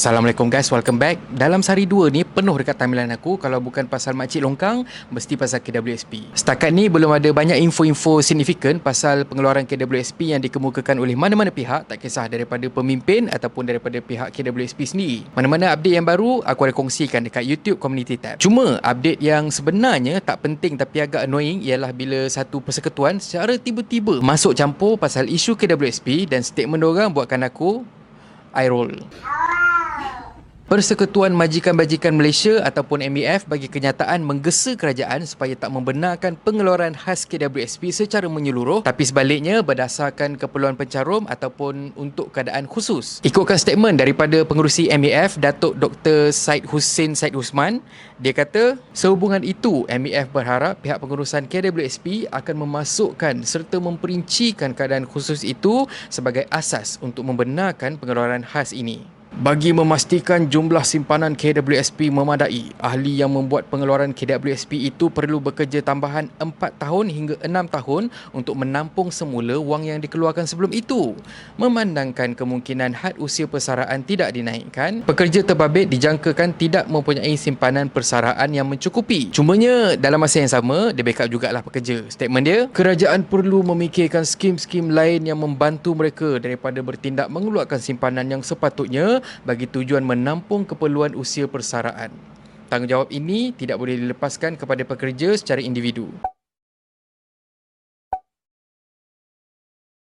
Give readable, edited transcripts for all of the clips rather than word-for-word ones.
Assalamualaikum guys, welcome back. Dalam sehari dua ni penuh dekat timeline aku. Kalau bukan pasal makcik longkang, mesti pasal KWSP. Setakat ni belum ada banyak info-info signifikan pasal pengeluaran KWSP yang dikemukakan oleh mana-mana pihak, tak kisah daripada pemimpin ataupun daripada pihak KWSP sendiri. Mana-mana update yang baru aku ada kongsikan dekat YouTube Community tab. Cuma update yang sebenarnya tak penting tapi agak annoying ialah bila satu persekutuan secara tiba-tiba masuk campur pasal isu KWSP dan statement diorang buatkan aku eye roll. Persekutuan Majikan-Bajikan Malaysia ataupun MEF bagi kenyataan menggesa kerajaan supaya tak membenarkan pengeluaran khas KWSP secara menyeluruh, tapi sebaliknya berdasarkan keperluan pencarum ataupun untuk keadaan khusus. Ikutkan statement daripada pengerusi MEF, Datuk Dr. Syed Hussein Syed Usman, dia kata sehubungan itu MEF berharap pihak pengurusan KWSP akan memasukkan serta memperincikan keadaan khusus itu sebagai asas untuk membenarkan pengeluaran khas ini. Bagi memastikan jumlah simpanan KWSP memadai, ahli yang membuat pengeluaran KWSP itu perlu bekerja tambahan 4 tahun hingga 6 tahun untuk menampung semula wang yang dikeluarkan sebelum itu. Memandangkan kemungkinan had usia persaraan tidak dinaikkan, pekerja terbabit dijangkakan tidak mempunyai simpanan persaraan yang mencukupi. Cumanya dalam masa yang sama, dia backup jugalah pekerja. Statement dia, kerajaan perlu memikirkan skim-skim lain yang membantu mereka daripada bertindak mengeluarkan simpanan yang sepatutnya bagi tujuan menampung keperluan usia persaraan. Tanggungjawab ini tidak boleh dilepaskan kepada pekerja secara individu.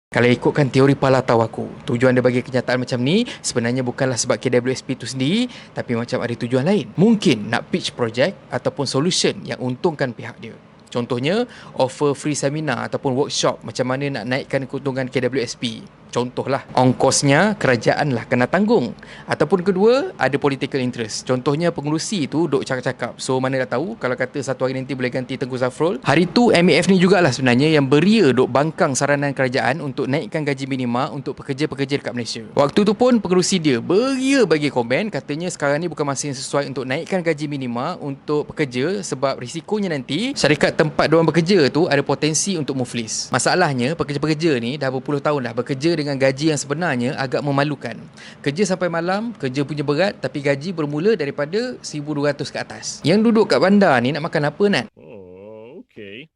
Kalau ikutkan teori pala tahu aku, tujuan dia bagi kenyataan macam ni sebenarnya bukanlah sebab KWSP itu sendiri, tapi macam ada tujuan lain. Mungkin nak pitch project ataupun solution yang untungkan pihak dia. Contohnya, offer free seminar ataupun workshop macam mana nak naikkan keuntungan KWSP. Contohlah, ongkosnya kerajaan lah kena tanggung. Ataupun kedua, ada political interest. Contohnya pengerusi tu duk cakap-cakap. So mana dah tahu kalau kata satu hari nanti boleh ganti Tengku Zafrul. Hari tu MEF ni jugalah sebenarnya yang beria duk bangkang saranan kerajaan untuk naikkan gaji minima untuk pekerja-pekerja dekat Malaysia. Waktu tu pun pengerusi dia beria bagi komen, katanya sekarang ni bukan masa yang sesuai untuk naikkan gaji minima untuk pekerja sebab risikonya nanti syarikat tempat diorang bekerja tu ada potensi untuk muflis. Masalahnya pekerja-pekerja ni dah berpuluh tahun dah bekerja dengan gaji yang sebenarnya agak memalukan. Kerja sampai malam, kerja punya berat tapi gaji bermula daripada 1,200 ke atas. Yang duduk kat bandar ni nak makan apa Nat? Oh, okay.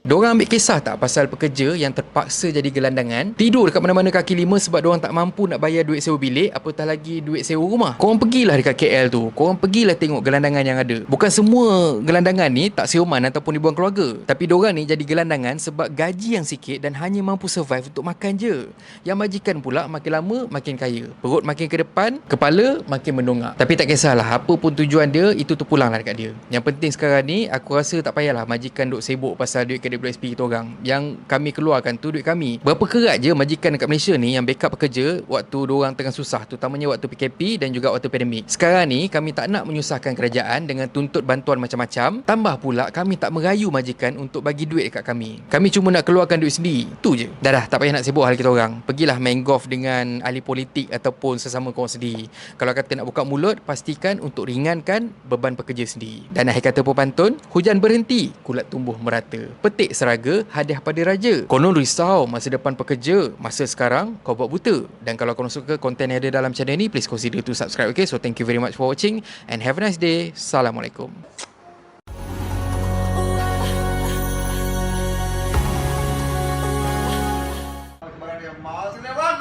Diorang ambil kisah tak pasal pekerja yang terpaksa jadi gelandangan, tidur dekat mana-mana kaki lima sebab diorang tak mampu nak bayar duit sewa bilik, apatah lagi duit sewa rumah. Korang pergilah dekat KL tu, korang pergilah tengok gelandangan yang ada. Bukan semua gelandangan ni tak siuman ataupun dibuang keluarga, tapi diorang ni jadi gelandangan sebab gaji yang sikit dan hanya mampu survive untuk makan je. Yang majikan pula makin lama makin kaya, perut makin ke depan, kepala makin mendongak. Tapi tak kisahlah, apa pun tujuan dia, itu terpulanglah dekat dia. Yang penting sekarang ni, aku rasa tak payahlah majikan duk sibuk pasal duit KWSP kita orang. Yang kami keluarkan tu duit kami. Berapa kerat je majikan dekat Malaysia ni yang backup pekerja waktu diorang tengah susah, terutamanya waktu PKP dan juga waktu pandemik. Sekarang ni kami tak nak menyusahkan kerajaan dengan tuntut bantuan macam-macam. Tambah pula kami tak merayu majikan untuk bagi duit dekat kami. Kami cuma nak keluarkan duit sendiri. Tu je. Dah tak payah nak sibuk hal kita orang. Pergilah main golf dengan ahli politik ataupun sesama korang sendiri. Kalau kata nak buka mulut, pastikan untuk ringankan beban pekerja sendiri. Dan akhir kata pepantun, hujan berhenti, kulat tumbuh merata. Petik seraga, hadiah pada raja. Konon risau masa depan pekerja, masa sekarang kau buat buta. Dan kalau korang suka konten yang ada dalam channel ni, please consider to subscribe, okay? So thank you very much for watching and have a nice day. Assalamualaikum. Kebaran dia, mau sini, Wan,